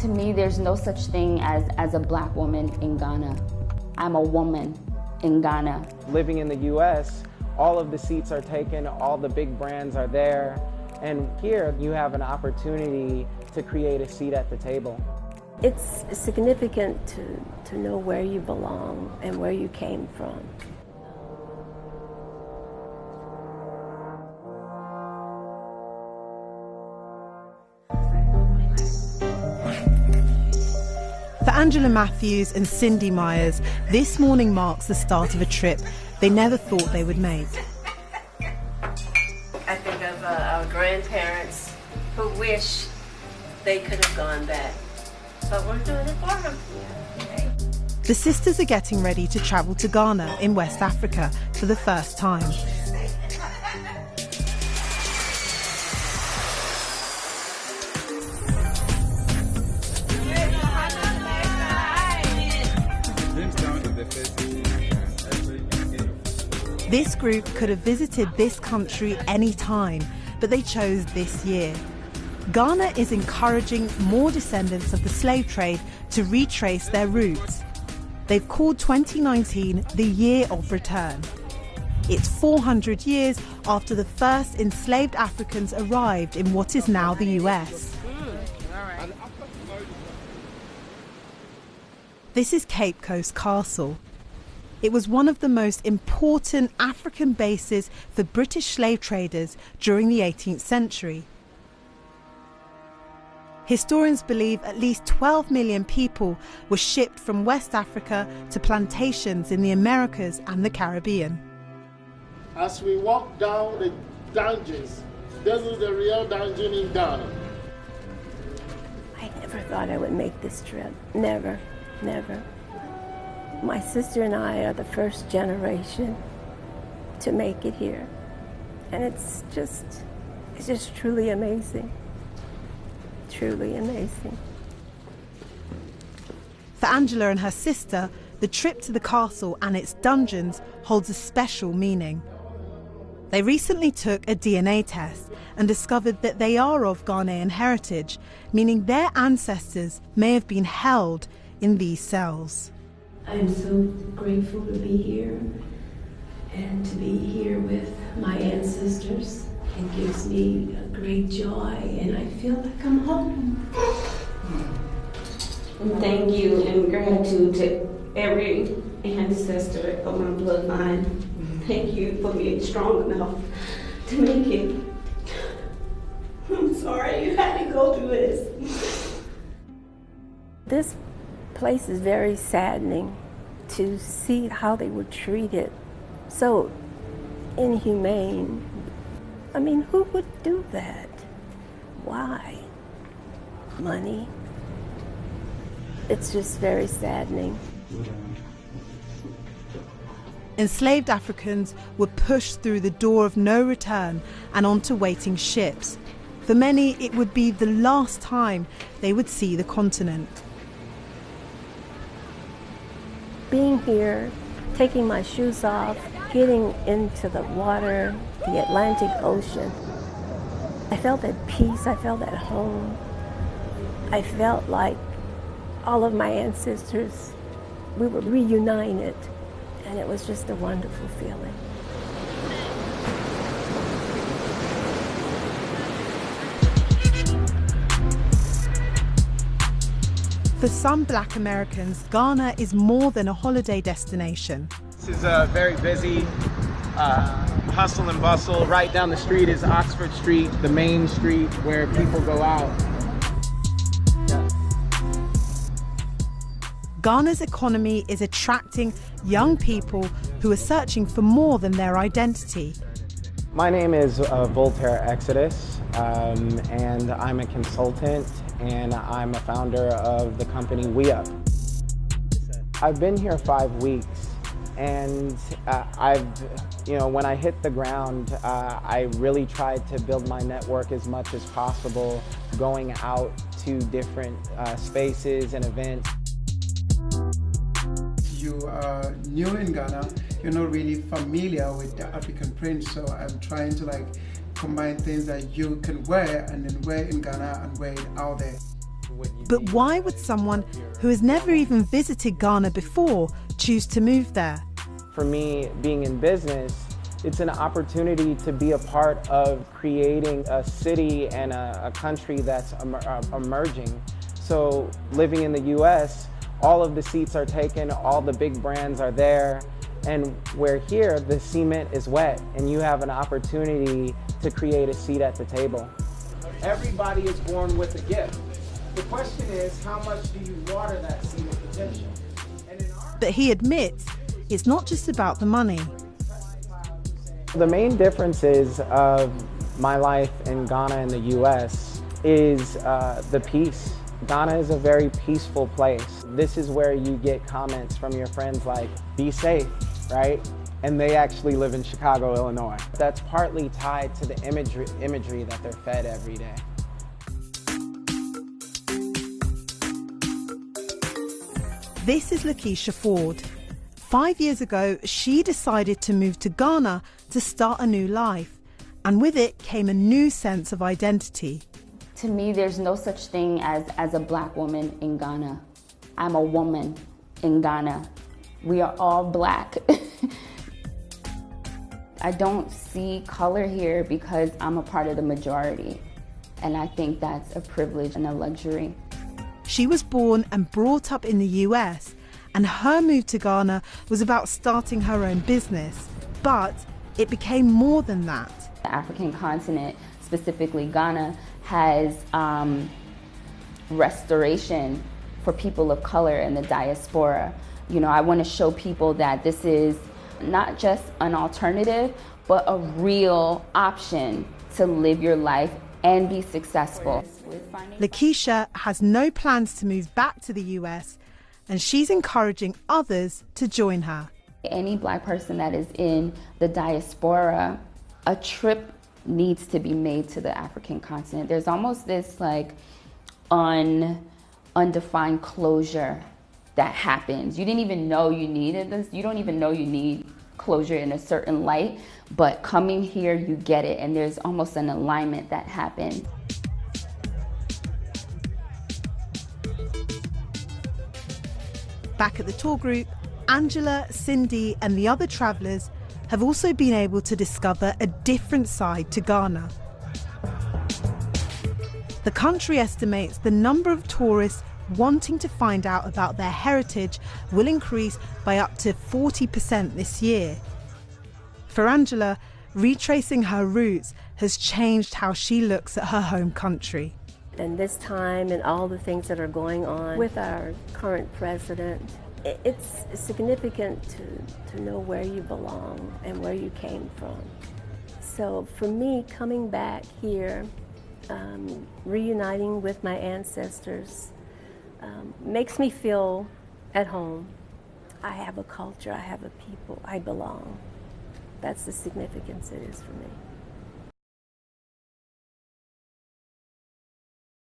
To me, there's no such thing as a black woman in Ghana. I'm a woman in Ghana. Living in the US, all of the seats are taken, all the big brands are there, and here you have an opportunity to create a seat at the table. It's significant to know where you belong and where you came from. For Angela Matthews and Cindy Myers, this morning marks the start of a trip they never thought they would make. I think of our grandparents who wish they could have gone back, but we're doing it for them. Okay. The sisters are getting ready to travel to Ghana in West Africa for the first time. This group could have visited this country any time, but they chose this year. Ghana is encouraging more descendants of the slave trade to retrace their roots. They've called 2019 the Year of Return. It's 400 years after the first enslaved Africans arrived in what is now the US. This is Cape Coast Castle. It was one of the most important African bases for British slave traders during the 18th century. Historians believe at least 12 million people were shipped from West Africa to plantations in the Americas and the Caribbean. As we walk down the dungeons, this is the real dungeon in Ghana. I never thought I would make this trip. Never, never. My sister and I are the first generation to make it here. And it's just truly amazing. Truly amazing. For Angela and her sister, the trip to the castle and its dungeons holds a special meaning. They recently took a DNA test and discovered that they are of Ghanaian heritage, meaning their ancestors may have been held in these cells. I'm so grateful to be here and to be here with my ancestors. It gives me a great joy and I feel like I'm home. Thank you and gratitude to every ancestor of my bloodline. Thank you for being strong enough to make it. I'm sorry you had to go through this. This place is very saddening to see how they were treated. So inhumane. I mean, who would do that? Why? Money? It's just very saddening. Enslaved Africans were pushed through the door of no return and onto waiting ships. For many, it would be the last time they would see the continent. Being here, taking my shoes off, getting into the water, the Atlantic Ocean, I felt at peace, I felt at home. I felt like all of my ancestors, we were reunited, and it was just a wonderful feeling. For some Black Americans, Ghana is more than a holiday destination. This is very busy, hustle and bustle. Right down the street is Oxford Street, the main street where people go out. Ghana's economy is attracting young people who are searching for more than their identity. My name is Voltaire Exodus, and I'm a consultant, and I'm a founder of the company We Up. I've been here 5 weeks, and when I hit the ground, I really tried to build my network as much as possible, going out to different spaces and events. You are new in Ghana, you're not really familiar with the African print, so I'm trying to combine things that you can wear and then wear in Ghana and wear it out there. But why would someone who has never even visited Ghana before choose to move there? For me, being in business, it's an opportunity to be a part of creating a city and a country that's emerging. So living in the US, all of the seats are taken, all the big brands are there, and where here, the cement is wet, and you have an opportunity to create a seat at the table. Everybody is born with a gift. The question is, how much do you water that seed of potential? But he admits it's not just about the money. The main differences of my life in Ghana and the US is the peace. Ghana is a very peaceful place. This is where you get comments from your friends like, be safe, right? And they actually live in Chicago, Illinois. That's partly tied to the imagery that they're fed every day. This is Lakeisha Ford. 5 years ago, she decided to move to Ghana to start a new life. And with it came a new sense of identity. To me, there's no such thing as a black woman in Ghana. I'm a woman in Ghana. We are all black. I don't see color here because I'm a part of the majority. And I think that's a privilege and a luxury. She was born and brought up in the US, and her move to Ghana was about starting her own business. But it became more than that. The African continent, specifically Ghana, has restoration for people of color in the diaspora. You know, I want to show people that this is not just an alternative, but a real option to live your life and be successful. Lakeisha has no plans to move back to the US, and she's encouraging others to join her. Any black person that is in the diaspora, a trip needs to be made to the African continent. There's almost this like undefined closure that happens. You didn't even know you needed this. You don't even know you need closure in a certain light, but coming here, you get it, and there's almost an alignment that happens. Back at the tour group, Angela, Cindy and the other travellers have also been able to discover a different side to Ghana. The country estimates the number of tourists wanting to find out about their heritage will increase by up to 40% this year. For Angela, retracing her roots has changed how she looks at her home country. And this time and all the things that are going on with our current president, it's significant to know where you belong and where you came from. So for me, coming back here, reuniting with my ancestors, makes me feel at home. I have a culture, I have a people, I belong. That's the significance it is for me.